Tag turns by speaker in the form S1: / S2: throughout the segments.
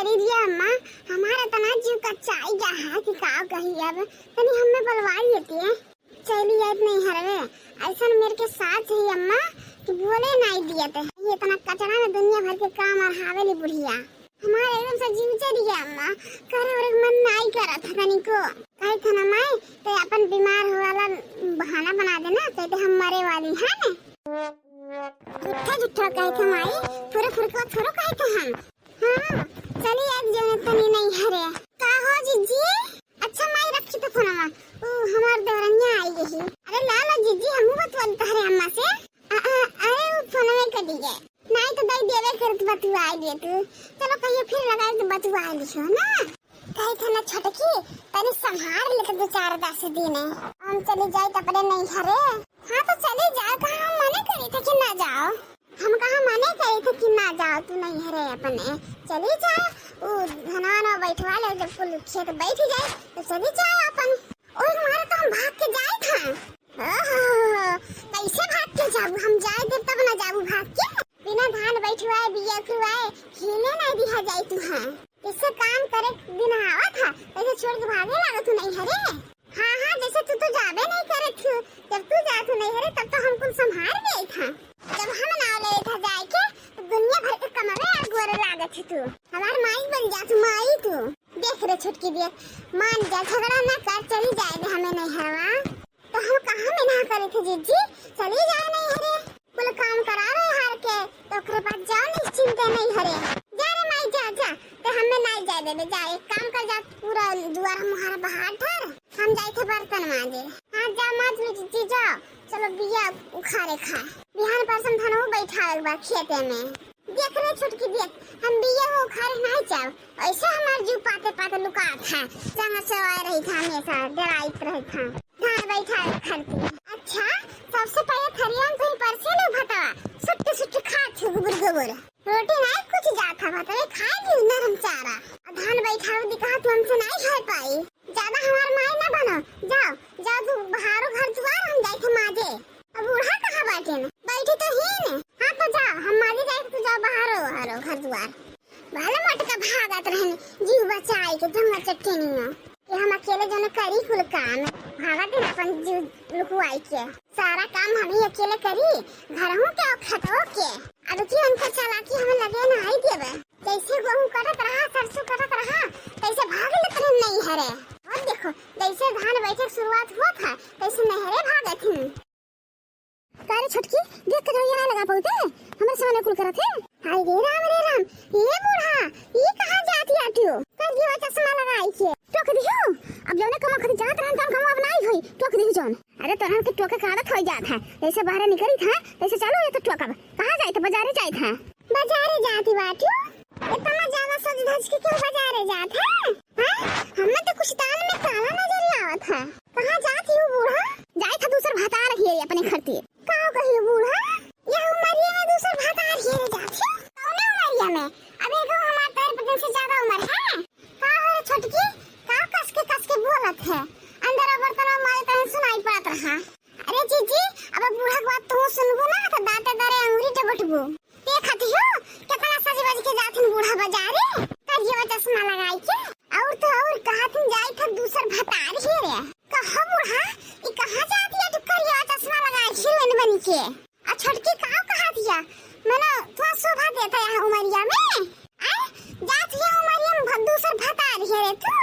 S1: खरीद लिया अम्मा। हमारा तना जीव कच्चा आई गया है कि का कही अब तनी हमें बलवाई लेती है। चली याद नहीं हरवे ऐसा मेरे के साथ ही अम्मा कि बोले नहीं दिए थे ये इतना कचरा में दुनिया भर के काम और हावेली बुढ़िया हमारे एकदम से जीव चली गया अम्मा। करे और मन नहीं करा था तनी को कही था ना मैं तो अपन बीमार हो वाला बहाना बना देना कहते हम मरे वाली है ना झूठा झूठा कहे थे माई पूरे फुरका थोड़ा कहे थे हम। हाँ चलिए आज जो तनी नहीं हरे का हो जीजी। अच्छा माई रखी तो फोनमा हमार देवरनिया आई गई। अरे लाला जीजी हम बतवन तहरे अम्मा से अरे वो फोन में कटी गए नहीं तो दई देवे करत बतुआ आई दे तू चलो कहिए फिर लगा तो बतुआ आई लिखो ना कहे थे ना छोटकी तनी संभाल ले तो 4-10 दिन हम चले जाए कपड़े नहीं हरे। हाँ तो चले जाओ कहाँ हम मने करे थे कि ना जाओ हम कहाँ मने करे थे कि ना जाओ तू नहीं हरे अपने चले जाओ वो धनवाना बैठवा ले जब कुल खेत बैठ जाए तो चले जाओ अपन। और हमारे तो हम भाग के जाए था कैसे भाग के जाओ हम जाए दे तब ना जाओ भाग के बिना धान बैठवाए बिया खुआए खेले नहीं दिया जाए तू है इससे काम करे दिन आवा था ऐसे छोड़ के भागे लगा तू नहीं हरे। हाँ हाँ जैसे तू तो जाबे नहीं करे थी जब तू जा तू नहीं हरे तब तो हमको संभाल गई था जब हम ना ले था जाए के तो दुनिया भर के कमरे और गोरे लागत थी तू हमार माई बन जा तू माई तू देख रे छुटकी देख मान जा झगड़ा ना कर चली जाए दे हमें नहीं हरवा तो हम कहाँ में ना करे थे जीजी चली जाए नहीं हरे कुल काम करा रहे हार के तो ओकरे पास जाओ निश्चिंत नहीं हरे जा रे माई जा जा तो हमें नहीं जाए दे जा एक काम कर जा पूरा दुआर हमारा बाहर ठहर हम जाए थे बर्तन मांजे। हाँ जा मत जीजी जाओ चलो बिया उखाड़े खाए बिहान परसों थाना वो बैठा एक बार खेते में देख रहे छुटकी देख हम बिया वो उखाड़े नहीं जाओ ऐसे हमारे जीव पाते पाते लुका था जहाँ से आ रही था हमेशा डराइत रही था धान बैठा खड़ती। अच्छा सबसे पहले थरियान तो परसे न भतवा सुट्टी सुट्टी खा थे गुबर गुबर रोटी नहीं कुछ जाता भतवे खाए भी नरम चारा धान बैठा दिखा तू हमसे नहीं खा पाई ज्यादा हमार माई ना बनो जाओ जाओ तू बाहरो घर द्वार हम जाए थे माजे अब बूढ़ा कहाँ बैठे न बैठे तो ही न। हाँ तो जाओ हम माजे जाए तो जाओ बाहरो घर द्वार भले मटका भागत रहने जीव बचाए के जंगल चट्टे नहीं कि हम अकेले जो करी कुल काम भागत है अपन जीव लुकुआई के सारा काम हम ही अकेले करी घर हूँ क्या खतो के अब की उनका चालाकी हमें लगे ना आई देवे जैसे गेहूं कटत रहा सरसों कटत रहा तैसे भाग लेते नहीं हरे और देखो जैसे धान बैठे शुरुआत हुआ था तैसे नहरे भागत थी। कारे छटकी देख के यहाँ लगा पौते हमारे सामने कुल करत है हाय रे राम ये बूढ़ा ये कहाँ जाती आटियो कर दियो चश्मा लगाई के टोक दियो अब जौने कमा खरी जात रहन तम कमा बनाई होई टोक दियो जौन अरे तोहन के टोके का आदत हो जात है जैसे बाहर निकली था तैसे चलो ये तो टोकब कहाँ जाए तो बाजारे जाए था बाजारे जाती बाटू इतना ज्यादा सज धज के क्यों बाजारे जात है हमने तो कुछ दाल में काला नजर आवत है कहाँ जाती हो बूढ़ा जाए था दूसर भाता रखिए अपने खरती का कहियो बूढ़ा यह उमरिया में दूसर भाता रखिए जाती कौन उमरिया में अबे तो हमार पैर पटन से ज्यादा उम्र है का हो छटकी का कस के बोलत है अंदर बर्तन मारे तने सुनाई पड़त रहा। अरे जीजी अब बूढ़ा के बात तू सुनबो ना तो दांते दरे अंगुरी टबटबो देखत हो कितना सज बज के जाथन बूढ़ा बाजारे करियो चश्मा लगाई के और तो और कहत जाई था दूसर भतार ही रे कहा बूढ़ा ई कहां जाती है तू करियो चश्मा लगाई खिलन बनी के आ छटकी का कहा दिया मने तू शोभा देता है उमरिया में आ जात है उमरिया में दूसर भतार ही रे तू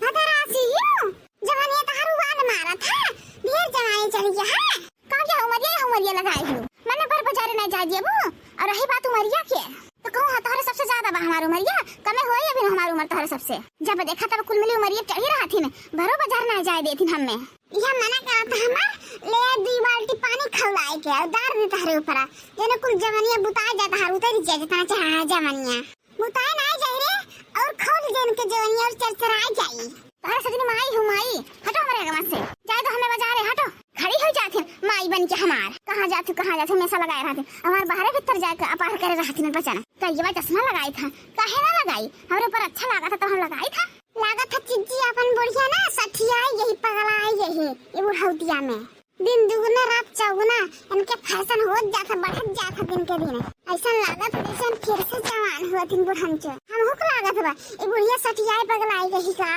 S1: भतारासी हो जवानी तहारू वान मारा था ढेर जवानी चली गया है कहां जा उमरिया लगाई हो मने पर बाजारे ना जा दियो और रही बात उमरिया के तो कहूं तोहरे सबसे ज्यादा बा हमार उमरिया कमे होई अभी हमार उम्र तोहरे सबसे जब देखा तब कुल मिली उमरिया चढ़ी रहा थी भरो बाजार ना जाए देथिन हमें यह मना करत हमार ले 2 बाल्टी पानी खौलाए के और दार दे तहरे ऊपर जेने कुल जवानिया बुताए जाता हर उतर जाए जितना चाहे जवानिया बुताए ना जाए रे और खोल देन के जवानिया और चरचराए जाई तोहरे सजनी माई हो माई हटो हमारे गवा से जाए तो हमें बाजारे हटो खड़ी हो जाते माई बन के हमार कहाँ जाते हमेशा लगाए रहते हमारे बाहर भीतर जाकर अपार करे रहती बचना तो ये चश्मा लगाई था काहे ना लगाई हमारे ऊपर अच्छा लगा था तो हम लगाई था लागत था चिज्जी अपन बुढ़िया ना सठिया यही पगला यही ये बुढ़ौतिया में दिन दुगुना रात चौगुना इनके फैशन हो जाता बढ़त जाता दिन के दिन। ऐसा लागत जैसे फिर से जवान हुआ दिन बुढ़ांचो। हम हुक लागत बा ये बुढ़िया सटियाए पगलाई गई का।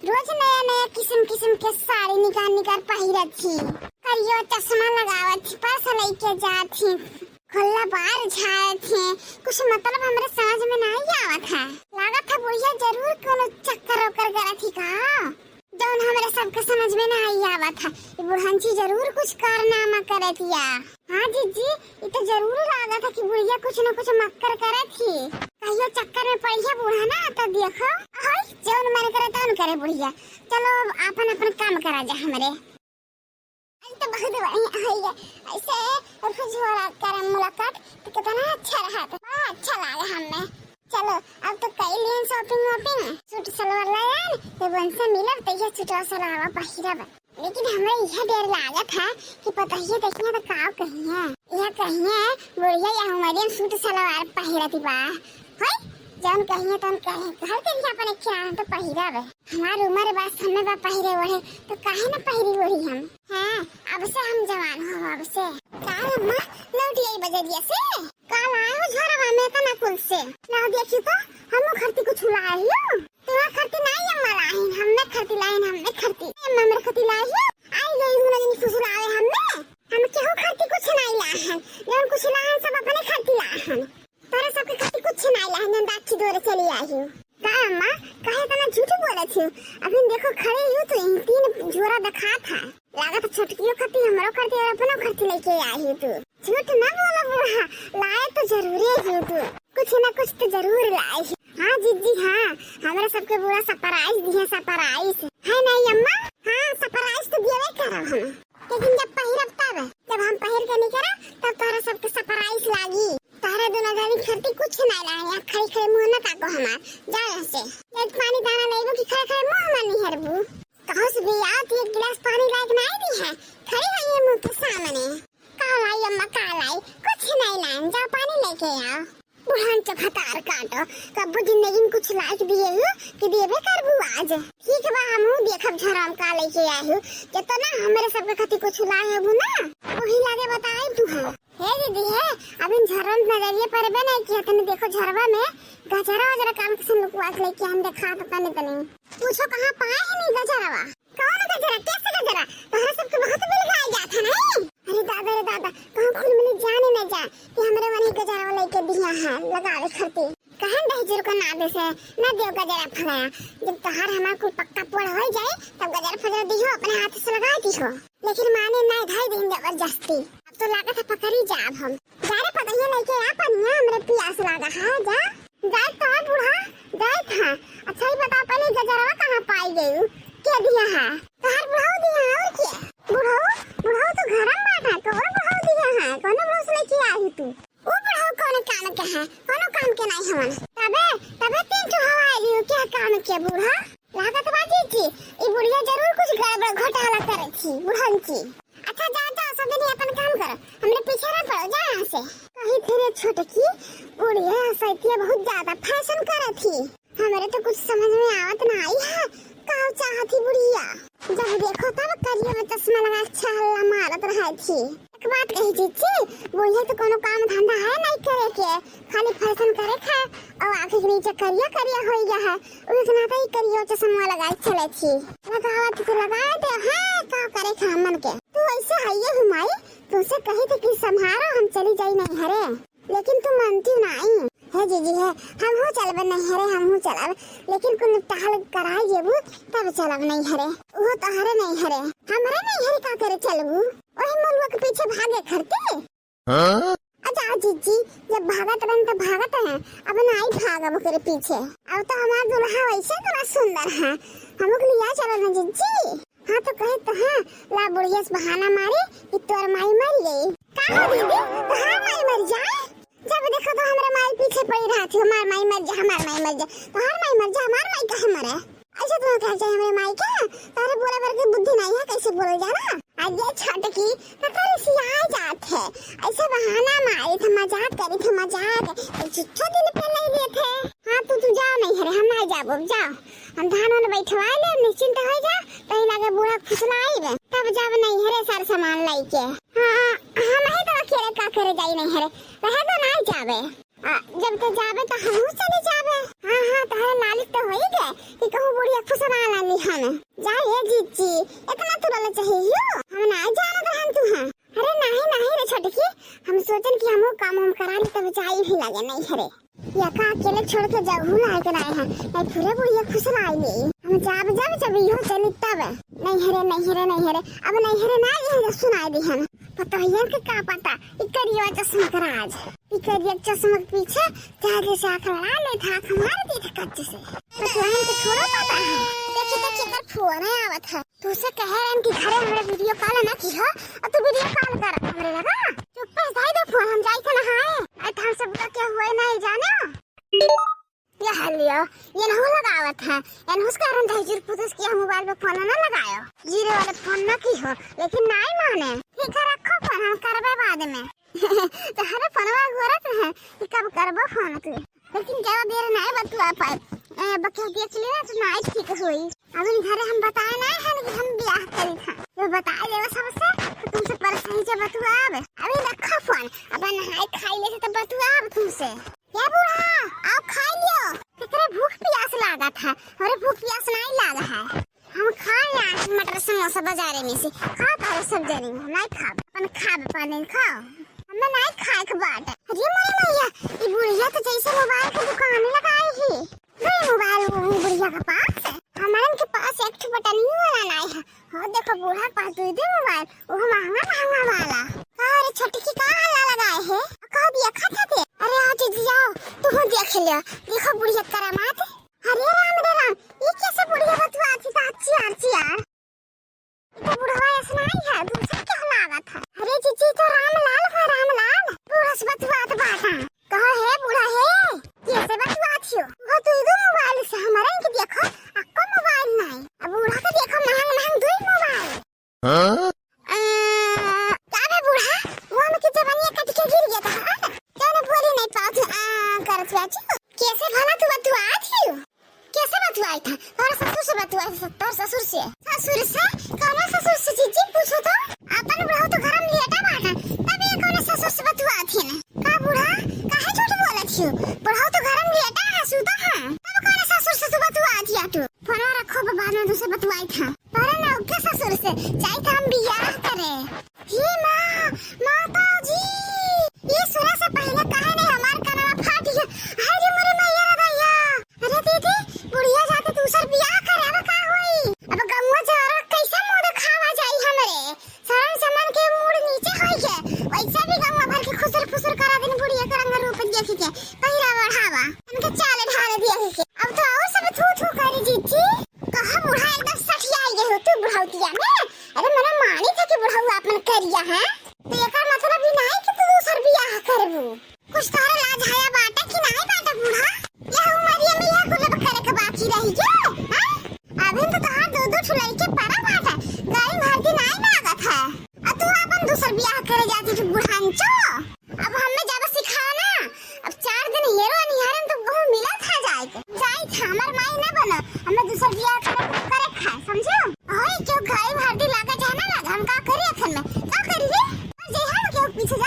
S1: रोज नया नया किस्म के साड़ी निकाल पहिरत थी, करियो चश्मा लगावत थी, पर्स लेके जात थी, खुला बार झाड़त थी। कुछ मतलब हमरे समझ में नहीं आवत है। लागत है बुढ़िया जरूर कोनो चक्कर ओकर गलत थी का जौन हमारे सबके समझ में नहीं आवत है। ये बुढ़ांची जरूर कुछ कारनामा करत या। हाँ जीजी ये तो जरूर लागत है कि बुढ़िया कुछ न कुछ मक्कर करत थी। कहियो चक्कर में पड़ गया बूढ़ा ना तो देखो हाय जौन मन करे तौन करे बुढ़िया। चलो अब अपन काम करा जा हमरे। तो बहुत बढ़िया है ऐसे रोज वाला कर मुलाकात तो कितना अच्छा रहा, तो बड़ा अच्छा लगा हमें। चलो अब तो कई लिए शॉपिंग सूट सलवार लायन तो बनसे मिलब तो ये सूट सलवार पहिरब। लेकिन हमें यह डर लागत है कि पता ही देखिए तो काव कहीं है यह कहीं है बुढ़िया या हमारे सूट सलवार पहिरती बा हाय जौन कहीं तो कहीं घर के लिए अपन क्या तो पहिरब। हमारी उम्र बात हमें बा पहिरे ओढ़े तो काहे ना पहिरी ओढ़ी हम। हां अब से हम जवान हो अब से। काल अम्मा लौट आई बजरिया से काल आए हो झरवा में तना कुल से ना देखी तो हम खरती कुछ लाए हो। तुम्हारा खरती नहीं अम्मा लाइन हमने खरती अम्मा मेरे खरती लाई हो आई गई हूं नहीं फुसुलावे हम केहू खरती कुछ नहीं लाहन जौन कुछ लाहन सब अपने खरती लाहन तारे सबके खरती कुछ नहीं लाहन जौन दाखी दौरे चली आई हूं। का अम्मा काहे तना झूठ बोले छी अभी देखो खड़े हो तो इन तीन जोरा दिखा था लागत छोटकियो खरती हमरो खरती और अपनो खरती लेके आई तू झूठ ना बोला बूढ़ा लाए तो जरूर है तू कुछ ना कुछ तो जरूर लाए। हाँ जीजी हाँ हमारे सबके बुरा सरप्राइज दिया सरप्राइज है नहीं अम्मा। हाँ सरप्राइज तो दिया करा हम लेकिन जब पहिरब तब जब हम पहिर के नहीं करा तब तारा सबके सरप्राइज लागी। तारा दोनों जानी खरती कुछ नहीं लाए खड़ी खड़ी मुंह न ताको हमार जाए से एक पानी दाना लेबो कि खड़े खड़े मुंह हमार नहीं हरबू कहो से भी आत एक गिलास पानी लायक नहीं दी है खड़ी है ये मुंह के सामने। कालाई अम्मा कालाई कुछ नहीं लाए जाओ पानी लेके आओ। बुढ़ान चफतार काटो कब जिंदगी में कुछ लायक दिए हो कि देबे करबू आज। ठीक बा हमहू देखब झराम का लेके आई हूं जतो ना हमरे सबके खती कुछ लाए हो ना वही लागे बताई तू है। हे दीदी है अभी झरम नजरिए पर बे नहीं किया तने देखो झरवा में गजरा वजरा काम के लोग वास लेके हम देखा तो तने तने पूछो कहां पाए है नहीं गजरावा कौन गजरा कैसे गजरा तोहरा सबके बहुत बिल गाय जात है नहीं। अरे दादा कहां खुद में जाने न जा कि हमरे मन गजरा लेके दिया है लगावे खरती कहन दहजर को ना दे से ना देव गजरा फलाया जब तोहर हमार को पक्का पोड़ हो जाए तब गजरा फजरा दियो अपने हाथ से लगा दियो लेकिन माने नहीं धाई दिन जबरदस्ती अब तो लागत है पकड़ी जाब हम जारे पता ये लेके आ पनिया हमरे प्यास लागा है जा तो बूढ़ा जाए था। अच्छा ही बता पहले गजरा कहां पाई गई क्या दिया है तोहर बुढ़ाऊ दिया है और क्या बुढ़ाऊ तो घर में बैठा तो और बुढ़ाऊ दिया है कौन रोज लेके आई तू वो बुढ़ाऊ कौन काम के है कोनो काम के नहीं हमन तबे तीन तो हवाई क्या काम के बूढ़ा लागत बाजी थी ये बुढ़िया जरूर कुछ गड़बड़ घोटाला करे थी बुढ़न की। अच्छा जा सब दिन अपन काम करो हमरे पीछे ना पड़ो जा यहां से। कहीं तेरे छोटकी बुढ़िया सैतिया बहुत ज्यादा फैशन करे थी हमारे तो कुछ समझ में आवत ना आई है का चाहती बुढ़िया जब देखो तब करिए में चश्मा लगा अच्छा हल्ला मारत रही थी। एक बात कही जीजी बुढ़िया तो कोनो काम धंधा है नहीं करे के खाली फैशन करे खा और आंखें के नीचे करिया हो गया है उतना तो ही करियो चश्मा लगा चले थी लगावत तो लगाए थे। हां का करे खा मन के तू ऐसे हइए हुमाई तुमसे कही थी कि संभारो हम चली जाई नहीं हरे लेकिन तू मानती नहीं है जीजी है हम हो चलब नहीं हरे हम हो चलब लेकिन कुल टहल कराई जेबू तब चलब नहीं हरे वो तो हरे नहीं हरे हमरे नहीं हरे का करे चलबू वही मुलवा के पीछे भागे खरते। अच्छा जीजी जब भागत रन तो भागत है अब नहीं भागब ओकरे पीछे अब तो हमार दुल्हा वैसे तो सुंदर है हम लोग लिया चलो ना जीजी। हाँ तो कहे तो हाँ ला बुढ़िया से बहाना मारे कि तोर माई मर गई का हो दीदी तोहार माई मर जाए जब देखो तो हमारे माई पीछे पड़ी रहा थी हमार माई मर जा तोहार माई मर जा हमार माई कहाँ मरे। अच्छा तुम्हें क्या चाहिए हमारे माई क्या तारे बोला बर की बुद्धि नहीं है कैसे बोल जाना आज ये छोटकी तो तारे सियाई जात है ऐसे बहाना मारे थे मजाक करी थे मजाक छुच्छो दिन पे नहीं दिए थे। हाँ तू जाओ नहीं हरे हम नहीं जाबो जाओ हम धान में बैठवा ले निश्चिंत हो जा कहीं लगे बूढ़ा खुशला आई तब जब जब नहीं हरे सार सामान लाई के हाँ हम ही तो अकेले का करे जाई नहीं हरे रहे तो नहीं जावे जब तो जावे तो हम चले जावे हाँ हाँ तारे लालिक तो हो ही गए कि कहूँ बुढ़िया खुशना लानी हम जाइए जीजी इतना तुरल चाहिए हम ना जाना तो हम तू हाँ अरे नहीं नहीं रे छोटकी हम सोचन कि हम काम हम करा ली तब जाई भी लगे नहीं हरे या का अकेले छोड़ के जाऊ लाए के आए हैं नहीं पूरे बुढ़िया खुश लाई ले हम जब जब जब यो चली तब नहीं हरे नहीं हरे नहीं हरे अब नहीं हरे ना ये सुनाई दी हम पता है के का पता इकरिया चश्मा कराज इकरिया चश्मा के पीछे जाके से आंख लड़ा ले था हमारे दी था कच्चे से तो तुहन के थोड़ा पता है देखिए देखिए कर फोन है आवत है तू से कह रहे कि घरे हमरे वीडियो कॉल ना की हो और तू वीडियो कॉल कर हमरे लगा चुप पे दे दो फोन हम जाई के नहाए आई थान सब का क्या हुए नहीं जाने ये हलियो ये ना लगावत है एन उस कारण दहिजुर पुतस की मोबाइल पे फोन ना लगायो जीरे वाले फोन ना की हो लेकिन नहीं माने ठीक है रखो फोन हम करबे बाद में तो हरे फोनवा गोरत है कि कब करबो फोन तू लेकिन ज्यादा देर नहीं बतुआ पाए बके देख ले तो नहीं ठीक होई अभी घरे हम बताए नहीं है कि हम ब्याह करी था तो बताए देव सबसे तो तुमसे परेशानी से बतुआ अभी रखो फोन अब नहाई खाई ले तो बतुआ तुमसे क्या बुढ़ा आओ खा लियो कितने भूख प्यास लगा था अरे भूख प्यास नहीं लगा है हम खाए मटर समोसा बाजारे में से खाता है सब जनी नहीं खा अपन खा पानी खाओ हमें नहीं खाए के बाट अरे मोरे मैया ये बुढ़िया तो जैसे मोबाइल की दुकान लगाई ही नहीं मोबाइल बुढ़िया के पास हमारे के पास एक बटन ही वाला नहीं है और देखो बूढ़ा पास दे मोबाइल वो महंगा महंगा वाला अरे छोटी की का हल्ला लगाए है कह दिया खाता थे अरे आज जाओ तू देख लिया देखो बुढ़िया करामात अरे राम ये कैसे बुढ़िया बतवा थी अच्छी अच्छी यार तो बुढ़वा ऐसा नहीं है दूसरा क्या लगा था अरे जीजी तो रामलाल है रामलाल बूढ़ा से बतवा तो बाटा कहा है बूढ़ा है कैसे बतवा थी वो तो इधर मोबाइल से हमारे इनके देखो आपको मोबाइल नहीं अब बूढ़ा का देखो महंग महंग दो मोबाइल हां का बूढ़ा वो में की जवानी कट के गिर गया था जाने बोली नहीं पाऊ कर कैसे भला तू बतवा थी कैसे बतवाई था और ससुर से बतवाई सत्तर ससुर से कौन ससुर से जीजी पूछो तो अपन बुढ़ा तो घर में लेटा बाटा तब ये कौन ससुर से बतवा थी ना का बूढ़ा काहे झूठ बोला थी बुढ़ा तो घर में लेटा है सूता है तब कौन ससुर से बतवा थी तू फोन रखो बाद में दूसरे बतवाई था पर ना के ससुर से जाई था हम बियाह करे हे मां माता जी ये सुना से पहले काहे नहीं हमार कानवा फाट गया अरे मोरे मैया दैया अरे दीदी बुढ़िया जाके दूसर बियाह करे अब का होई अब गम्मा जरा कैसे मुंह दिखावा जाई हमरे सारा सामान के मुंह नीचे होई के वैसे भी गम्मा भर के खुसर फुसर करा दिन बुढ़िया का रंग रूप देख के पहिरा बढ़ावा इनके चाल ढाल दिया के अब तो और सब थू थू करी जीजी कहां बुढ़ा एकदम सठिया गए हो तू बुढ़ाउतिया में अरे मने मानी था कि बुढ़ाऊ आपन करिया है तो एकर मतलब भी नहीं कि तू दूसर बियाह करबू कुछ तारे लाज आया बाटा कि नहीं बाटा बूढ़ा यह उमरिया में यह गुलब करे के बाकी रही जो हां अभी तो कहां दो दो ठुलाई के परा बाटा गाड़ी भरती नहीं लागत है अब तू अपन दूसर बियाह करे जाती तू बुढ़ांचो अब हमें ज्यादा सिखाओ ना अब 4 दिन हेरो निहारन तो बहु मिला था जाई था हमर माई ना बनो हमें दूसर बियाह करे खा समझो ओए क्यों गाड़ी भरती लागा जाना ना हम का करी अखन में का करी रे जे हम क्यों पीछे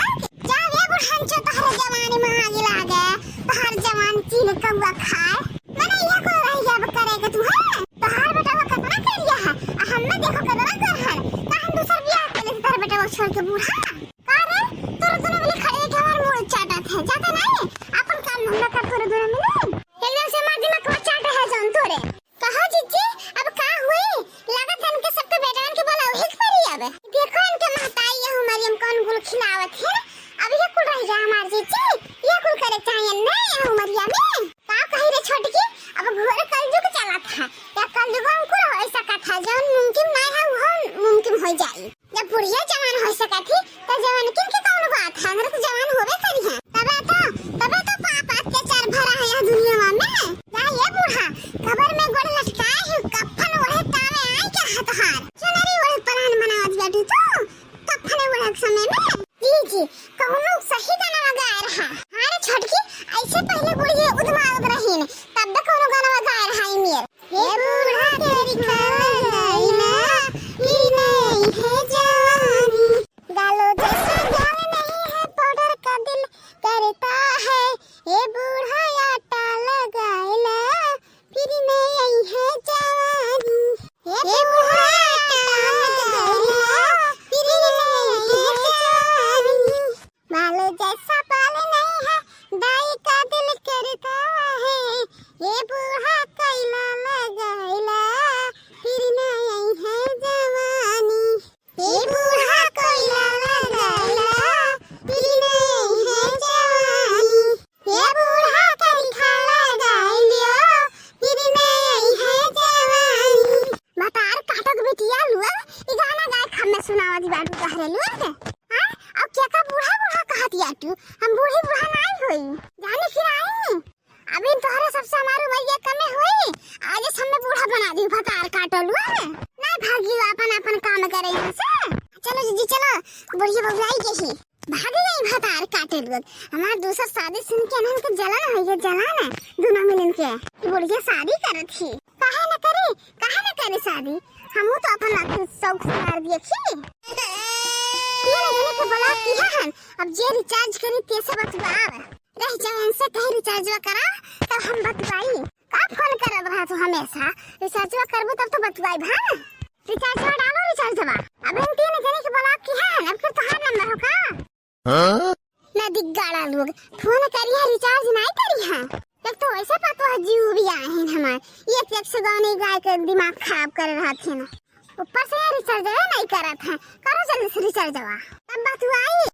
S1: जा रे बुढ़ांचो तहरे जवानी में आगे लागे तहर जवान चीन कौवा खाए मैंने ये को रही जब करे के तू है तहर बेटा वो कितना करिया है हमने देखो कितना कर है का हम दूसर बियाह करे तहर बेटा वो छोड़ के बूढ़ा का रे तोर दोनों मिले खड़े के हमार मुंह चाटा थे जाता नहीं अपन काम धंधा कर तोर दोनों मिले एकदम से मार दिमाग में चाटा है जान तोरे कहा जीजी अब का हुई लागत है इनके सबके बेटान के बोला हिक परी अब देखो इनके महताई है हमारी हम कौन गुल खिलावत है अब ये कुल रह जा हमार जीजी ये कुल करे चाहिए नहीं उमरिया में का कही रे छोटकी अब घोर कलजुग चला था या कलजुग अंकुर हो सका था जौन मुमकिन नहीं है वो मुमकिन हो जाई जब बुढ़िया जवान हो सका थी तो जवान किन के कौन बात है हमरे तो जवान होवे करी है तबे तो पाप अत्याचार भरा है यह दुनिया में जा ये बूढ़ा कबर में गोड़ लटकाए है कफन ओढ़े तावे आई क्या हतहार चुनरी ओढ़े परान मनावत बैठी तू कफन ओढ़े समय में जी कहूं सही गाना गा रहा अरे छोटकी ऐसे पहले बुढ़िया उदमावत रही ने तब तक कोनो गाना गा रहा है मेर ये बूढ़ा तेरी खाई ना ही नहीं है ये बूढ़ा कैला लगैला फिर नहीं है जवानी। ये बूढ़ा कैला लगैला फिर नहीं है जवानी। ये बूढ़ा कैला लगैलियो फिर नहीं है जवानी। बतार काटक बेटिया लुआ ई गाना गाय खम्मे सुनावा दी बाटू कहरे लुआ के हां अब क्या का बूढ़ा बूढ़ा कहतिया तू हम बूढ़ी बूढ़ा नहीं होई जाने फिर आई अभी तोहरे सबसे हमारे भैया कमे होई आज हमें बूढ़ा बना दी भतार काटल हुआ ना भागी अपन अपन काम करे यहां से। चलो जीजी चलो बुढ़िया बबुआई के ही भागी गई भतार काटे लोग हमार दूसरा शादी सुन के ना के जलन हो गया जलन दोनों मिलन के बुढ़िया शादी करत थी काहे न करे शादी हमहू तो अपन लाख शौक मार दिए थी ये लेने के बोला की हन अब जे रिचार्ज करी कैसे बतवाव रह जाए से कहीं रिचार्ज करा तब हम बतवाई का फोन करब रहा तो हमेशा रिचार्ज करबो तब तो बतवाई भा रिचार्ज डालो रिचार्ज दवा अब इन तीन जने के बोला की है अब फिर तोहार नंबर हो का हां ना दिगाड़ा लोग फोन करिया रिचार्ज नहीं करिया एक तो ऐसे पतो जीव भी आए हैं हमार एक से गाने गाय के दिमाग खराब कर रहा थे ना ऊपर से रिचार्ज नहीं करा था करो जल्दी से रिचार्ज दवा तब बतवाई।